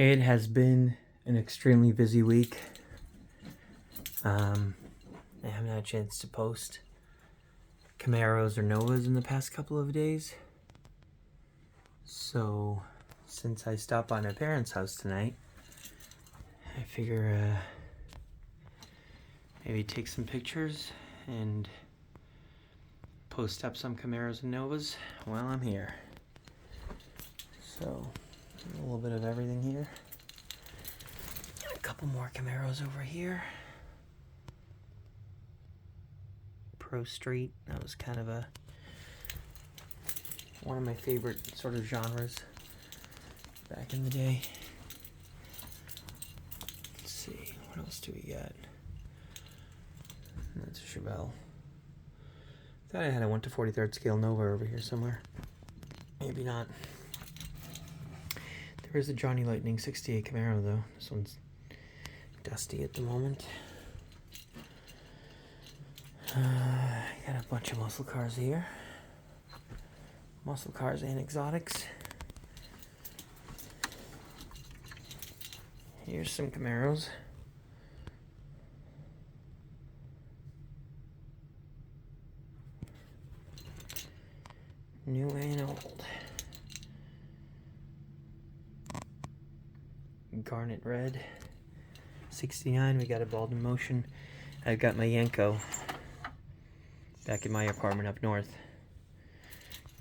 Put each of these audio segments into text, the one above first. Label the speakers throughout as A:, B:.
A: It has been an extremely busy week. I haven't had a chance to post Camaros or Novas in the past couple of days. So, since I stopped by my parents' house tonight, I figure maybe take some pictures and post up some Camaros and Novas while I'm here. So, a little bit of everything here. A couple more Camaros over here. Pro Street, that was kind of one of my favorite sort of genres back in the day. Let's see, what else do we got? That's a Chevy. Thought I had a 1 to 43rd scale Nova over here somewhere. Maybe not. There is a Johnny Lightning 68 Camaro though. This one's dusty at the moment. Got a bunch of muscle cars here. Muscle cars and exotics. Here's some Camaros. New and old. Garnet red. 69, we got a Bald in Motion. I've got my Yenko back in my apartment up north.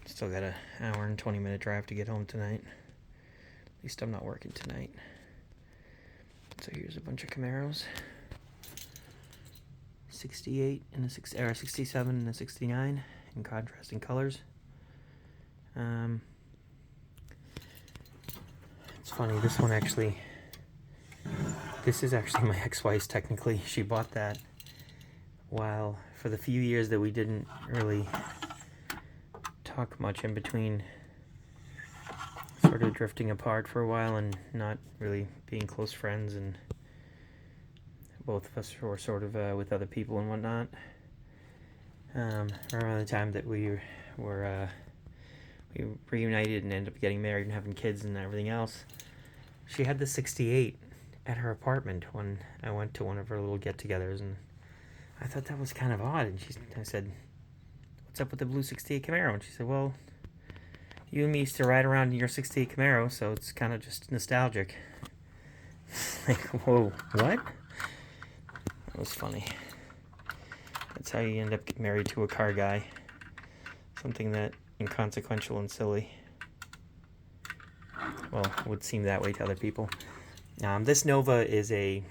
A: Still got an hour and 20-minute drive to get home tonight. At least I'm not working tonight. So here's a bunch of Camaros. 68 and a 67 and a 69 in contrasting colors. It's funny, this is actually my ex-wife's technically. She bought that while, for the few years that we didn't really talk much in between, sort of drifting apart for a while and not really being close friends, and both of us were sort of with other people and whatnot. Around the time that we reunited and ended up getting married and having kids and everything else, she had the 68 at her apartment when I went to one of her little get-togethers, and I thought that was kind of odd. And I said, "What's up with the blue 68 Camaro?" And she said, "Well, you and me used to ride around in your 68 Camaro, so it's kind of just nostalgic." Like, whoa, what? That was funny. That's how you end up getting married to a car guy. Something that inconsequential and silly. Well, it would seem that way to other people. This Nova is a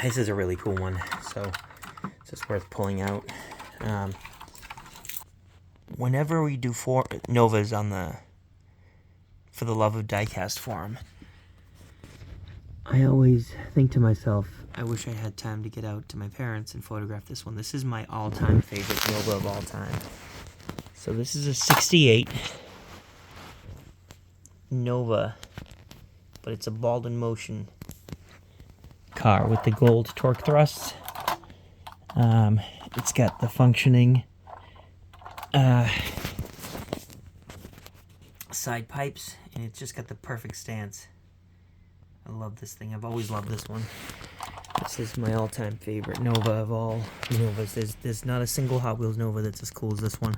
A: really cool one, so it's just worth pulling out. Whenever we do Novas on the For the Love of Diecast forum, I always think to myself, I wish I had time to get out to my parents and photograph this one. This is my all-time favorite Nova of all time. So this is a 68 Nova, but it's a Bald in Motion car with the gold torque thrusts. It's got the functioning side pipes, and it's just got the perfect stance. I love this thing. I've always loved this one. This is my all-time favorite Nova of all Novas. There's not a single Hot Wheels Nova that's as cool as this one.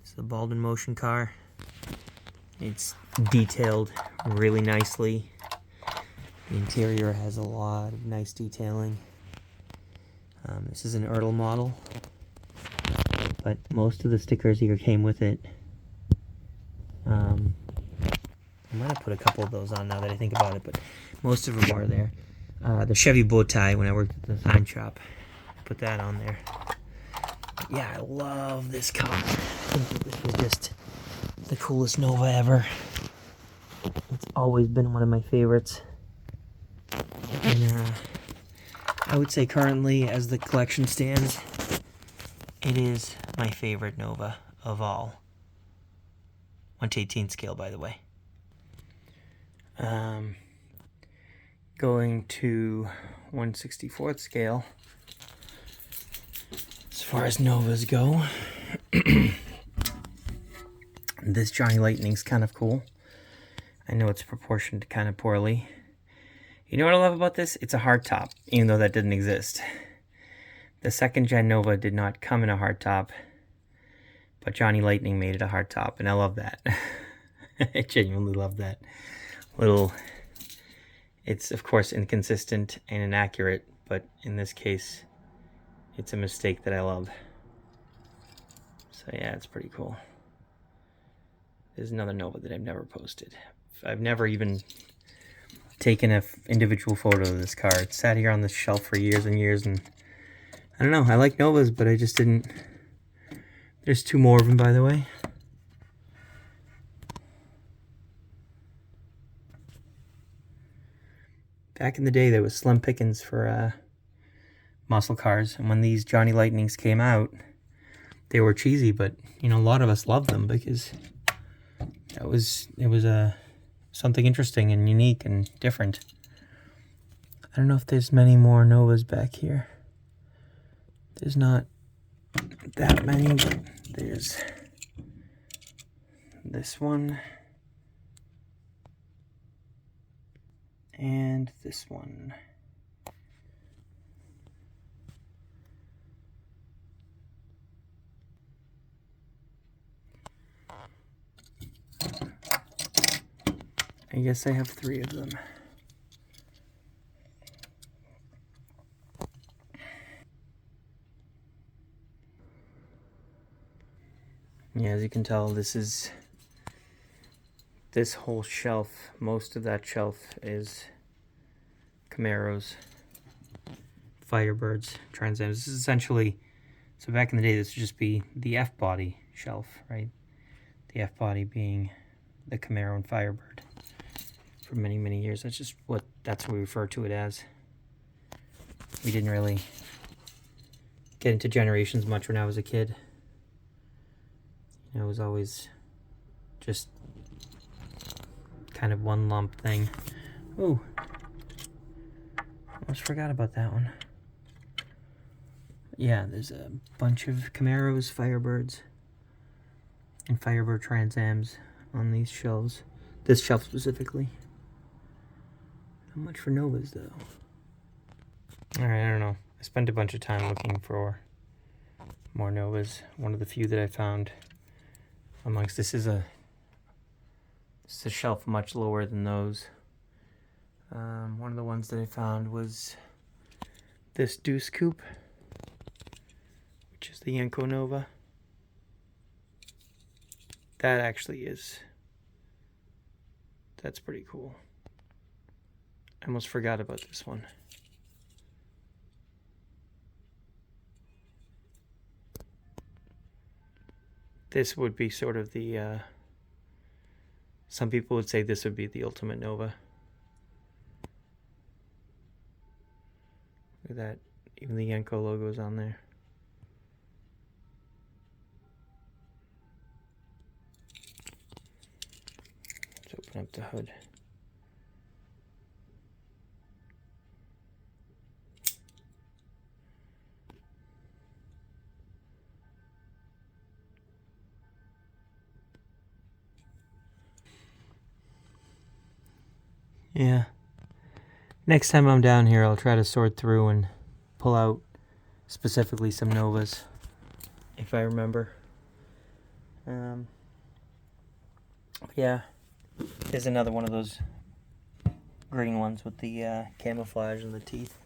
A: It's a Bald in Motion car. It's detailed really nicely. The interior has a lot of nice detailing. This is an Ertl model, but most of the stickers here came with it. I might have put a couple of those on now that I think about it, but most of them are there. The Chevy bow tie when I worked at the sign shop, put that on there. But yeah, I love this car. I think that this was just the coolest Nova ever. It's always been one of my favorites. And I would say currently, as the collection stands, it is my favorite Nova of all. 1 to 18 scale, by the way. Going to 1/64th scale, as far as Novas go. This Johnny Lightning's kind of cool. I know it's proportioned kind of poorly. You know what I love about this? It's a hardtop, even though that didn't exist. The second gen Nova did not come in a hardtop, but Johnny Lightning made it a hardtop, and I love that. I genuinely love that. It's of course inconsistent and inaccurate, but in this case, it's a mistake that I love. So yeah, it's pretty cool. There's another Nova that I've never posted. I've never even taken an individual photo of this car. It sat here on the shelf for years and years, and I don't know, I like Novas, but I just didn't. There's two more of them, by the way. Back in the day, there was slim pickings for muscle cars, and when these Johnny Lightnings came out, they were cheesy, but you know, a lot of us loved them because it was something interesting and unique and different. I don't know if there's many more Novas back here. There's not that many, but there's this one and this one. I guess I have 3 of them. Yeah, as you can tell, this whole shelf, most of that shelf is Camaros, Firebirds, Trans Ams. This is essentially, so back in the day, this would just be the F-body shelf, right? The F-body being the Camaro and Firebird for many, many years. That's what we refer to it as. We didn't really get into generations much when I was a kid. You know, it was always just kind of one lump thing. Ooh, almost forgot about that one. Yeah, there's a bunch of Camaros, Firebirds, and Firebird Trans Ams on these shelves. This shelf specifically. Not much for Novas, though. Alright, I don't know. I spent a bunch of time looking for more Novas. One of the few that I found amongst this is a shelf much lower than those. One of the ones that I found was this Deuce Coupe, which is the Yenko Nova. That actually that's pretty cool. I almost forgot about this one. This would be sort of the, some people would say this would be the ultimate Nova. Look at that, even the Yenko logo is on there. Let's open up the hood. Yeah. Next time I'm down here, I'll try to sort through and pull out specifically some Novas, if I remember. Yeah, here's another one of those green ones with the camouflage and the teeth.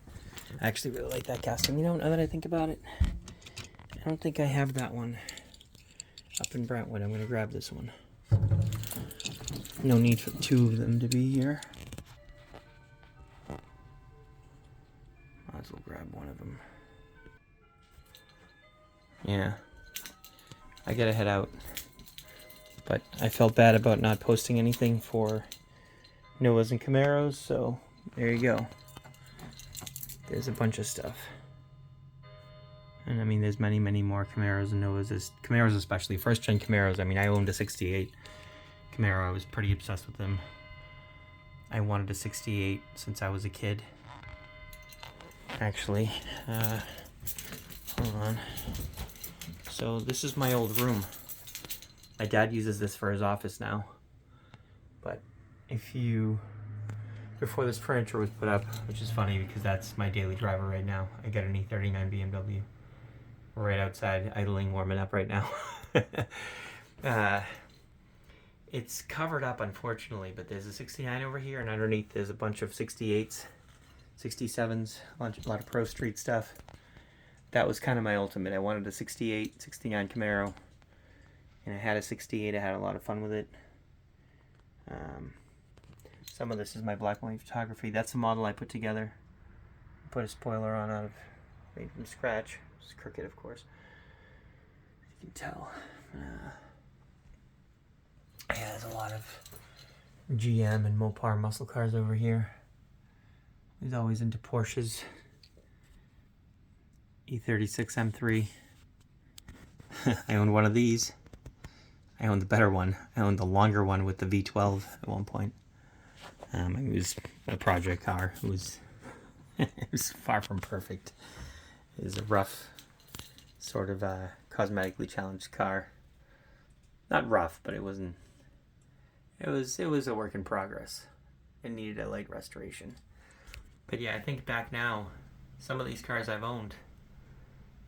A: I actually really like that casting. You know, now that I think about it, I don't think I have that one up in Brentwood. I'm going to grab this one. No need for 2 of them to be here. Might as well grab one of them. Yeah, I gotta head out. But I felt bad about not posting anything for Novas and Camaros, so there you go. There's a bunch of stuff. And I mean, there's many, many more Camaros and Novas. There's Camaros especially, first gen Camaros. I mean, I owned a 68 Camaro. I was pretty obsessed with them. I wanted a 68 since I was a kid. Actually, hold on. So this is my old room. My dad uses this for his office now. But before this furniture was put up, which is funny because that's my daily driver right now. I got an E39 BMW right outside, idling, warming up right now. It's covered up, unfortunately, but there's a 69 over here, and underneath there's a bunch of 68s, 67s, a lot of Pro Street stuff. That was kind of my ultimate. I wanted a 68, 69 Camaro, and I had a 68. I had a lot of fun with it. Some of this is my black and white photography. That's the model I put together. Put a spoiler on made from scratch. It's crooked, of course. You can tell. Yeah, there's a lot of GM and Mopar muscle cars over here. He's always into Porsches. E36 M3. I owned one of these. I owned the better one. I owned the longer one with the V12 at one point. It was a project car. It was far from perfect. It was a rough, sort of cosmetically challenged car. Not rough, but it wasn't. It was a work in progress. It needed a light restoration. But yeah, I think back now, some of these cars I've owned,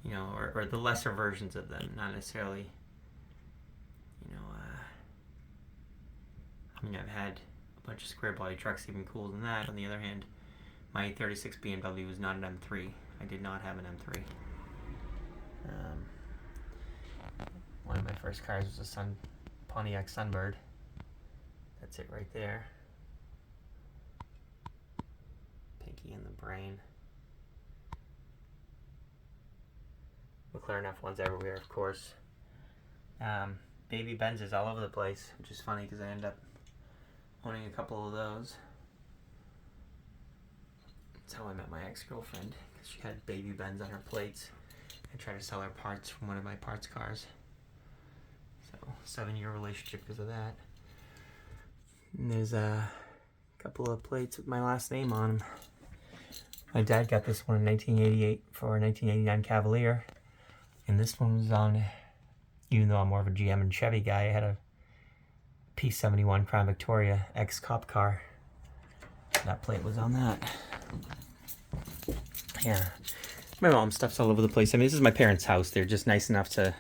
A: you know, or the lesser versions of them, not necessarily, you know, I mean, I've had a bunch of square body trucks even cooler than that. On the other hand, my 36 BMW was not an M3. I did not have an M3. One of my first cars was a Pontiac Sunbird. That's it right there. Pinky in the brain. McLaren F1s everywhere, of course. Baby Benzes all over the place, which is funny because I end up owning a couple of those. That's how I met my ex-girlfriend, because she had baby Benz on her plates. I tried to sell her parts from one of my parts cars. So, 7-year relationship because of that. And there's a couple of plates with my last name on them. My dad got this one in 1988 for a 1989 Cavalier. And this one was on, even though I'm more of a GM and Chevy guy, I had a P71 Crown Victoria ex-cop car. That plate was on that. Yeah. My mom's stuff's all over the place. I mean, this is my parents' house. They're just nice enough to,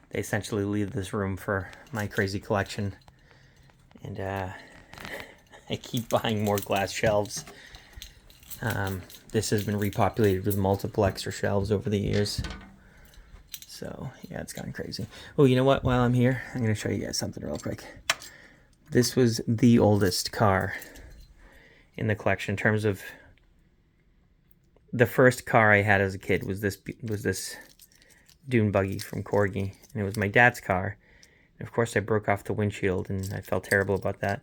A: they essentially leave this room for my crazy collection. And I keep buying more glass shelves. This has been repopulated with multiple extra shelves over the years. So, yeah, it's gone crazy. Oh, you know what? While I'm here, I'm going to show you guys something real quick. This was the oldest car in the collection in terms of the first car I had as a kid was this dune buggy from Corgi, and it was my dad's car. And of course, I broke off the windshield, and I felt terrible about that.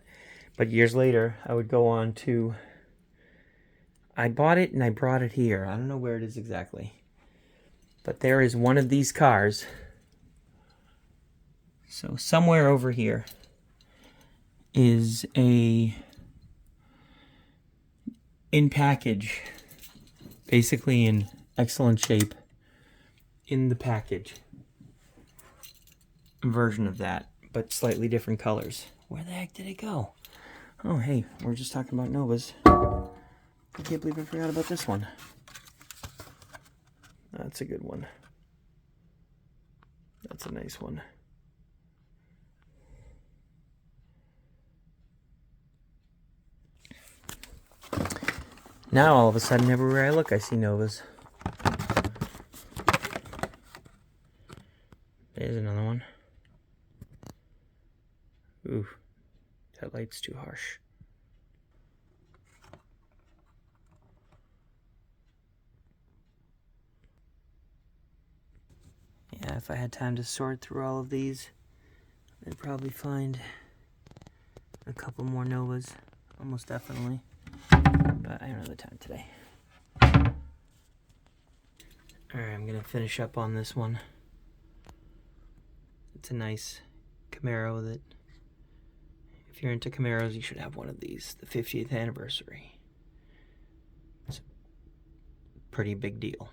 A: But years later, I would go on to... I bought it, and I brought it here. I don't know where it is exactly. But there is one of these cars. So somewhere over here is a... in package, basically in excellent shape, in the package version of that, but slightly different colors. Where the heck did it go? Oh, hey, we're just talking about Novas. I can't believe I forgot about this one. That's a good one. That's a nice one. Now, all of a sudden, everywhere I look, I see Novas. There's another one. Ooh, that light's too harsh. Yeah, if I had time to sort through all of these, I'd probably find a couple more Novas, almost definitely. But I don't have the time today. Alright, I'm going to finish up on this one. It's a nice Camaro that, if you're into Camaros, you should have one of these. The 50th anniversary. It's a pretty big deal.